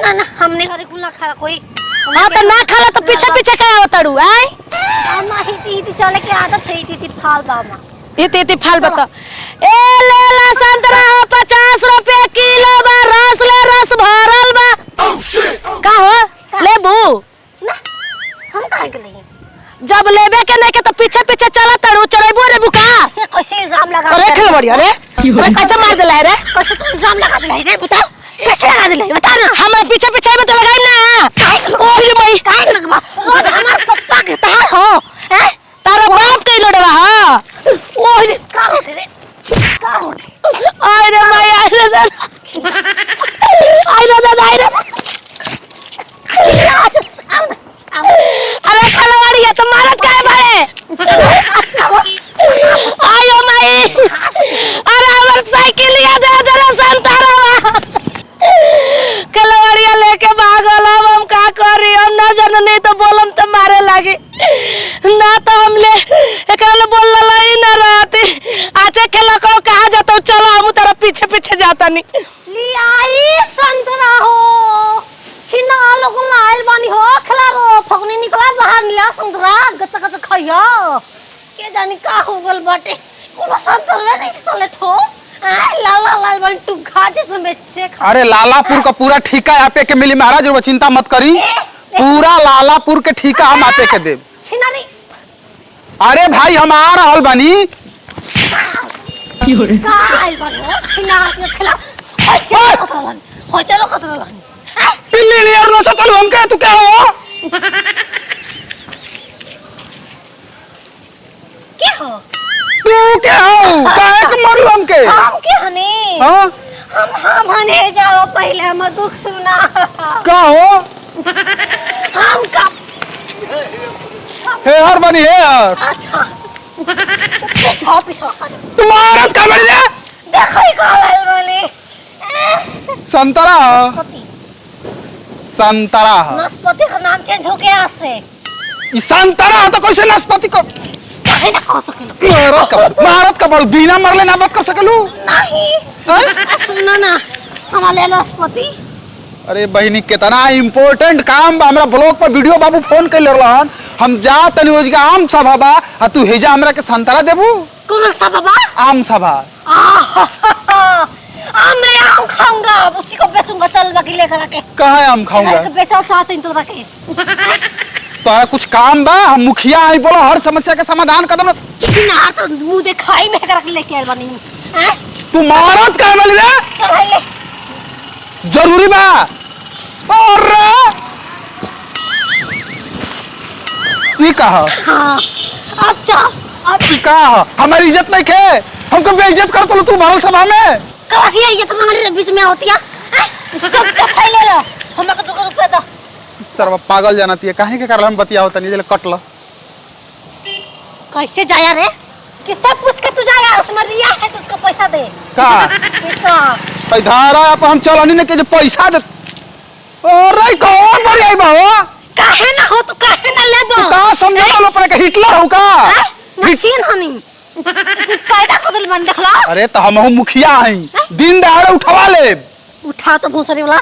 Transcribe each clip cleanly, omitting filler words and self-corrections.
ना ना हमने घरे कुल ना खा कोई। हां तो ना खाला तो पीछे पीछे का आवतड़ू आय आमा ही चले के आदत है इति फाल बामा इति फाल बता ए ले ला संतरा 50 रुपए किलो बा रस ले रस भरल बा का हो लेबू ना हम काहे के लिए जब लेबे के नहीं के तो पीछे पीछे चला तड़ू चढ़ेबो रे बुका से कैसे इल्जाम लगा अरे खेल बढ़िया रे कैसे मार देला रे कैसे तू इल्जाम लगा दिला रे बताओ कैसे लगा दिला बता ना हमरा पीछे पीछे में तो लगाई ना ओही मई काहे लगवा रोज हमार पप्पा के तार हो हैं तारा बाप के लोड़वा हां ओही का होते रे का होते आय रे मई आय रे दादा आय रे दादा आय रे अरे खलवाड़ी है तो मारत काहे बारे आयो मई अरे हमर साइकिल या दे दे संतारा खलवाड़िया लेके भागल हम का करी हम ना जननी तो बोलम तो मारे लागी ना तो हम ले एकरा ले बोल लई ना रहती आचे खेला को कहा जातो चलो हम तेरा पीछे पीछे जाता नहीं ली आई संतरा हो छिना लोग लाइल बानी हो खला रो फगनी निकला बाहर लिया संतरा गत्ता गत्ता खइयो के जानी का हो गल बाटे कोनो संतरा नहीं चले थो लाला लाल बन तू खाते में बेचे खा अरे लालापुर का पूरा ठेका यहाँ पे के मिली महाराज वो चिंता मत करी पूरा लालापुर के ठेका हम आपे के देब छिना नहीं अरे भाई हम आ रहल बानी का आइल बानी छिना के खला हो चलो कतलन पिल्ली नियर नो चतल हम के तू क्या हो क्या हो तू क्या हो काहे के मारू हम के हम के हने हां हम हने जाओ पहले हम दुख सुना का हो हम का हे हर बनी हे यार अच्छा पीछा कर तुम्हारा का बड़ी है देखो ही काल वाली संतरा संतरा नाशपाती का नाम चेंज हो गया से ई संतरा तो कैसे नाशपाती को काहे ना खा सकेलो महाराज का बड़ बिना मरले ना बात कर सकलू नहीं सुनना ना हमारे नाशपाती अरे बहिनी कितना इम्पोर्टेंट काम बा हमरा ब्लॉग पर वीडियो बाबू फोन कर रहन हम जा तनी ओज के आम सभा बा आ तू हेजा हमरा के संतरा देबू कौन सा बाबा आम सभा मैं आम खाऊंगा उसी को बेचूंगा चल बाकी लेकर आके कहाँ आम खाऊंगा बेचा चाहते तो रखे तोरा कुछ काम बा हम मुखिया आई बोलो हर समस्या के समाधान कर दम छिनार तो मुंह दिखाई में कर लेके आइल बनी हैं तू मारत काहे वाली रे चल ले जरूरी बा और ई कहा हां अच्छा अब ई कहा हमारी इज्जत नहीं खे हमको बेइज्जत कर तो तू भरल सभा में कहिए ये तो हमारे बीच में होती है कब तक खाई ले लो हमको 2 रुपए दो सर्व पागल जानती है काहे के करल हम बतियाओ तनी जे कटल कैसे जाया रे किससे पूछ के तू जाया उसमें रिया है तो उसको पैसा दे का पैसा भाई धारा आप हम चलनी ने के जो पैसा दे अरे कौन मर आई बा काहे ना हो तो काहे ना ले दो का समझो तो पर के हिटलर हो का मशीन हनी फायदा को दिल मन देखला अरे तो हम मुखिया हई दिन दहाड़े उठवा ले उठा तो भूसरी वाला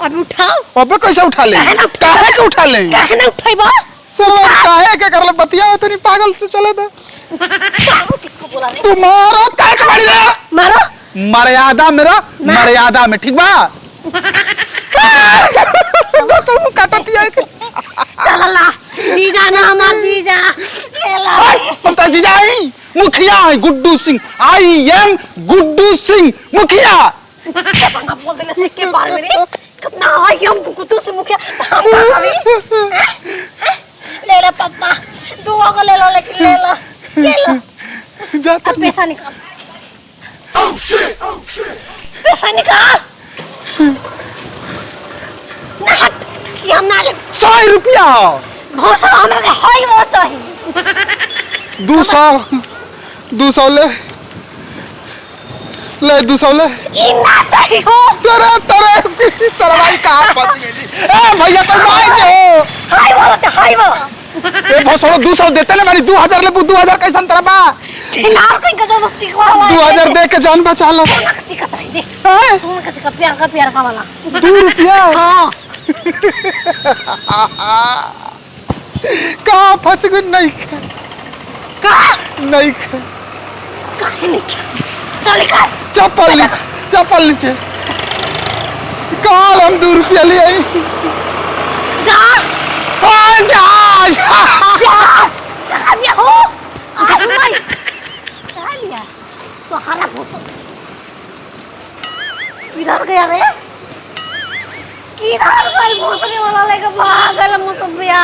अब उठाओ अबे कैसे उठा ले काहे के उठा ले काहे ना उठाइबा सर काहे के करले बतिया तनी पागल से चले दे किसको बोला रे तू मारो काहे के मारी रे मारो मर्यादा मेरा मर्यादा में ठीक बा तो काटती है चला जीजा ना हमार जीजा ले ला हम तो जीजा आई मुखिया है गुड्डू सिंह आई एम गुड्डू सिंह मुखिया कितना बोल देले से के बार में रे कितना आई हम गुड्डू से मुखिया हम अभी ले ले पापा 2 को ले लो लेके ले लो जाता पैसा निकाल पैसा निकाल ना हट ये हम ना ले 100 रुपया भोसड़ा हमरा के होई वो चाहिए 200 ले 200 ले ई ना चाहिए हो तेरे सरवाई कहां फंस गेली ए भैया कोई माई जे हो हाय वो ए भोसड़ो 200 देते ना मैंने 2000 ले 2000 कैसन तरह बा छिनार कहीं का जो सिखवा 2000 दे के जान बचा लो नक्सी का चाहिए दे हैं? सुन का प्यार का वाला 2 रुपया हाँ कहाँ फंस गई नहीं का नहीं काहे नहीं चल कर चप्पल नीचे कहाँ हम 2 रुपया ले आई जा जा जा हो आज भाई क्या लिया तो हरा भूसो किधर गया रे किधर गई भूसने वाला लेके भागल मुसबिया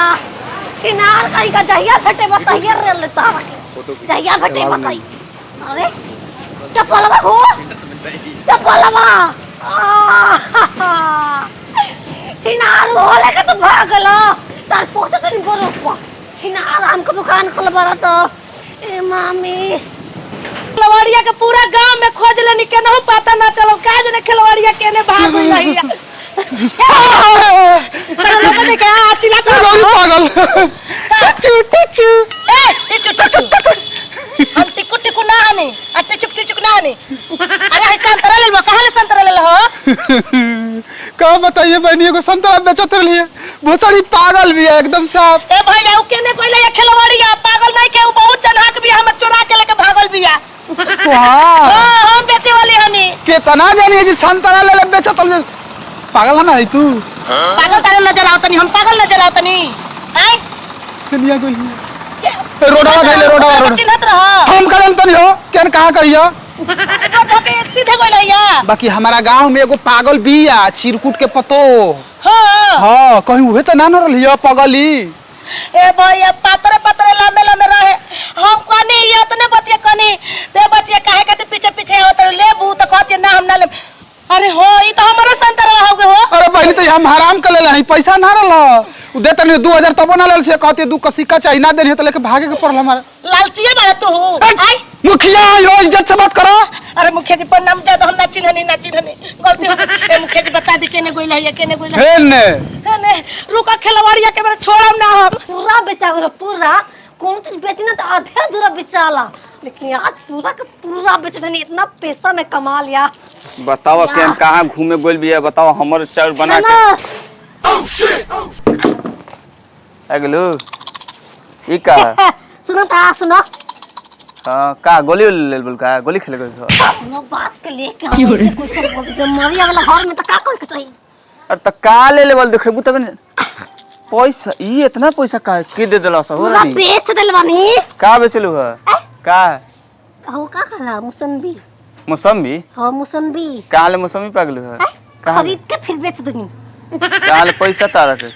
छिनार कहीं का जहिया फटे बताइए रे लेता रखे जहिया फटे बताई अरे चप्पल हो चप्पल छिनार हो लेके तो भागल तार पोते तो नहीं करो छिनार हमको दुकान खोल बरा तो ए मामी खिलवाड़िया के पूरा गांव में खोज लेनी केनहू पता ना चलो का जने खिलवाड़िया केने भाग रही है पर लोग ने कहा चिल्ला पागल टिचू ए हम टिकु ना हनी आ टिचुक ना हनी अरे है संतरा ले लो कहां ले संतरा ले लो का बताइए बहनी को संतरा बेचत रही भोसड़ी पागल भी है एकदम साफ ए भैया उ केने कोइला ये खिलवाड़िया पागल नहीं के उ बहुत जनहक भी हम चोरा के लेके भागल बिया वाह हां हम बेचे वाली हनी कितना जानी जी संतरा ले बेचत पागल है ना है तू पागल तारे नजर आवतनी हम पागल नजर आवतनी हैं कनिया गोली रोडवा धैले रोडवा चिन्हत रह हम कलम तनी हो केन कहां कहियो के सीधे कोइला या बाकी हमारा गांव में एगो पागल बिया चिरकुट के पतो हां हां कहीं उहे त ना न रहलियो पगली ए भैया पातरे लंबे रहे हम कनी इतने बतिया कनी ते बच्चे काहे के पीछे पीछे होत लेबू त कहती ना हम ना ले अरे हो ई तो हमारा संतरा हो गए हो अरे बहनी तो हम हराम कर ले पैसा ना रहल उ दे तनी 2000 तबो ना लेल से कहती 2 कसिका चाहिए ना देनी त लेके भागे के पड़ल हमारा लालचिए बारे तू आई मुखिया यो इज्जत से बात करो अरे मुखिया जी प्रणाम दे दो हम ना चिन्हनी गलती हो गई ए मुखिया जी बता दी केने गोइला है केने गोइला हे ने ने रुका खिलवाड़िया के बारे छोड़म ना हम पूरा बेचा गलो पूरा कौन चीज बेची ना तो आधे अधूरा बेचाला लेकिन आज पूरा का पूरा बेच देनी इतना पैसा में कमा लिया बताओ कि हम कहाँ घूमे बोल भी है बताओ हमर चाउर बना के अगलो ई का सुनो ता सुनो हां का गोली ले बोल का गोली खेले गई हो सुनो बात के लेके हम कोई सब बोल जब मरिया वाला घर में तो का कर के चाहिए अरे त का ले लेवल देखबू तब ने पैसा ई इतना पैसा का के दे देला सब पूरा बेच देल बानी का बेचलू है का हो का खला मुसंबी मौसमी हां मुसंबी का ले मौसमी पागल है खरीद के फिर बेच दूंगी का ले पैसा तारा के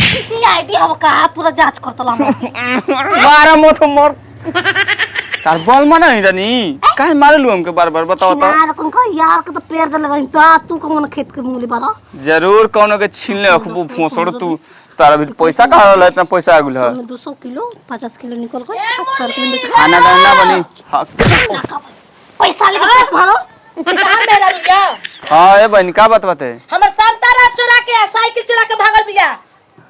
किसी आईडी हो का पूरा जांच करतला हम मारा मत मर तार बल माना नहीं जानी काहे मारलू हमके बार-बार बताओ तो ना कौन का यार के तो पैर दे लगा तो तू कौन खेत के मूली बाला जरूर कोनो के छीन ले अखबू फोसड़ तू तारा भी पैसा कहाँ रहल इतना पैसा आगुल है 200 किलो 50 किलो निकल गए 18 किलो बेच खाना दाना बनी हाँ पैसा लेके पेट भरो कहां मेरा रुया हाँ ए बहन का बात बाते हमर संतरा चोरा के साइकिल चोरा के भागल बिया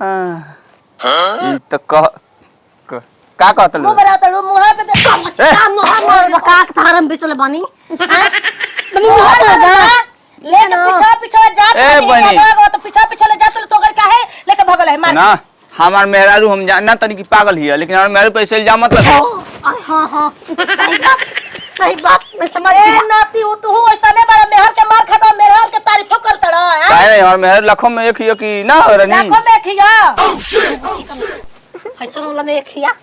हाँ ई तो का कहत मुंह बना तो मुंह पे दे अच्छा मोहा मोर बका के थारम बेचले बानी बनी मोहा ले ना पीछे जात ए बनी तो पीछे ले जात तो कर काहे लेके भागल है मार ना हमार मेहरारू हम जानना तनी की पागल हिया लेकिन हमार मेहरारू पैसे इल्जाम मत लगा हां हां सही बात मैं समझ ए गया नाती उ तू ऐसा ने बड़ा मेहर के मार खाता मेहर के तारीफ करत रहा काहे नहीं हमार मेहरारू लाखों में एक हियो की ना हो रनी लाखों में खिया फैशन वाला में एक खिया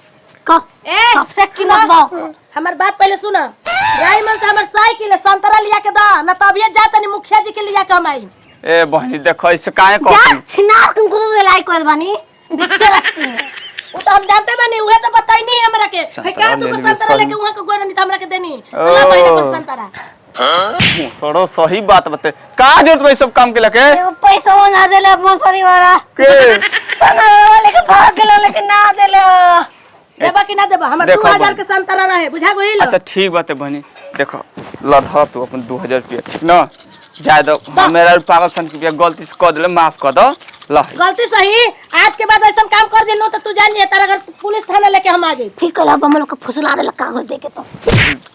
का ए सबसे कीमत बाओ हमर बात पहले सुना राई मन से हमर साइकिल संतरा लिया के दा ना तब ये जात नहीं मुखिया जी के लिया के हम आई ए बहनी देखो इसे काहे जा कहती छिनार तुम गुरु रे लाई कोल बानी बिच्चे रस्ती में वो तो हम जानते बानी उहे तो बताई नहीं हमरा के है का तू संतरा लेके वहां के गोरा नहीं हमरा के देनी ना महीने पर संतरा सड़ो सही बात बते का जरूरत है सब काम के लके एगो पैसा ना देले मौसरी वाला के सना वाले के भाग गेलो लेकिन ना देले देबा कि ना देबा हमर देखो 2000 बहन। के संतरा रहे बुझा गइल अच्छा ठीक बात है बहनी देखो लधा तू अपन 2000 रुपया ठीक ना जाय दो मेरा पागल सन के गलती से कह देले माफ कर दो ला गलती सही आज के बाद ऐसा काम कर दिनो तो तू जान जे तारा घर पुलिस थाना लेके हम आ गए। ठीक है अब हम लोग को फुसला दे कागज दे के तो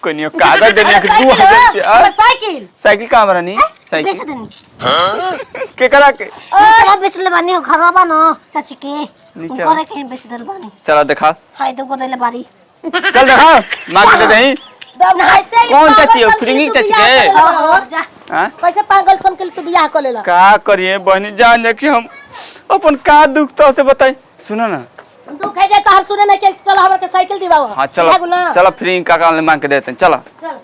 कोनियो कागज देने के 2000 साइकिल साइकिल कहां बरानी बेच साइकिल देनी के करा के चला बेच ले बानी खराबा ना चाची के नीचे करे के बेच दे बानी चला दिखा हाय दो को देले बारी चल दिखा मां के दे दही दम ऐसे ही कौन पागल चाची हो? सन के फ्रिंगी तू चाची बियाह के? कर लेला। जा हां कैसे पागल सन के तू बियाह कर लेला। का करिए बहनी जान जा कि हम अपन का दुख तो से बताई सुनो ना दुख है जे तोहर सुने नहीं के चल हमरा के साइकिल दिवाओ। हां चलो चलो फ्री का काम ले मांग के देते हैं चलो चल